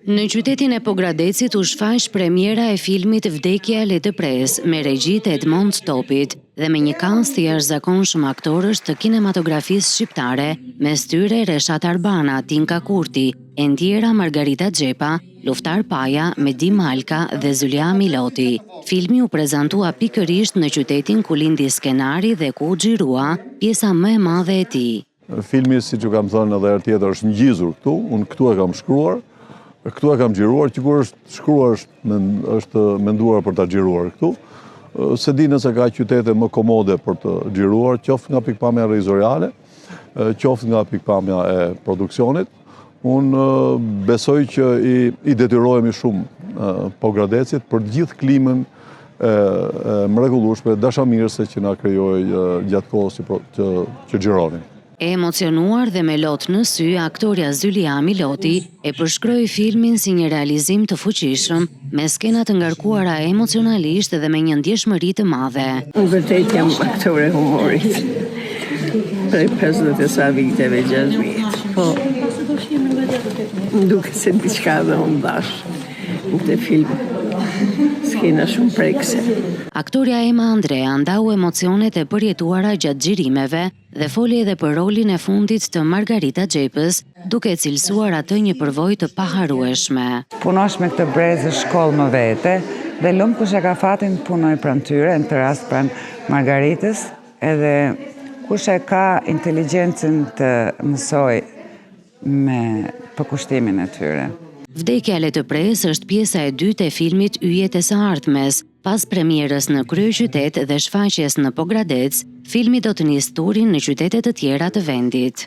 Në qytetin e Pogradecit u shfaq premiera e filmit Vdekja le të pres me regji të Edmond Topit dhe me një cast i jashtëzakonshëm aktorësh të kinematografisë shqiptare, mes tyre Reshat Arbana, Tinka Kurti, Endjera Margarita Xhepa, Luftar Paja, Medi Malka dhe Zulia Miloti. Filmi u prezantua pikërisht në qytetin ku lindi skenari dhe ku u xhirua pjesa më e madhe e tij. Filmi, siç u kam thënë edhe herë tjetër, është ngjizur këtu, unë këtu e kam shkruar, këtu e kam xhiruar, që kur është shkruar është menduar për ta xhiruar këtu. Se di nëse ka qytete më komode për të xhiruar, qoftë nga pikpamja regjizoriale, qoftë nga pikpamja e produksionit. Unë besoj që i detyrohemi shumë Pogradecit për gjithë klimën mrekullueshme, dashamirëse që na krijoi gjatë kohës që xhironin. E emocionuar dhe me lot në sy, aktoria Zulia Miloti e përshkroi filmin si një realizim të fuqishëm, me skena të ngarkuara emocionalisht dhe me një ndjeshmëri të madhe. Unë vërtet jam aktore humorit. Prej 50 sa viteve 6 vjet. Po, më duket se diçka dhe unë dash në këtë film. Skena shumë prekse. Aktoria Ema Andrea ndau emocionet e përjetuara gjatë xhirimeve dhe foli edhe për rolin e fundit të Margarita Xhepës, duke cilësuar atë një përvojë të paharrueshme. Punosh me këtë brezë shkollë më vete dhe lumë kush e ka fatin të punoj pranë tyre, në të rast pranë Margaritës, edhe kush e ka inteligjencën të mësoj me përkushtimin e tyre. Vdekja le të pres është pjesa e dytë e filmit Yjet e së ardhmes. Pas premierës në kryeqytet dhe shfaqjes në Pogradec, filmi do të nisë turin në qytete të tjera të vendit.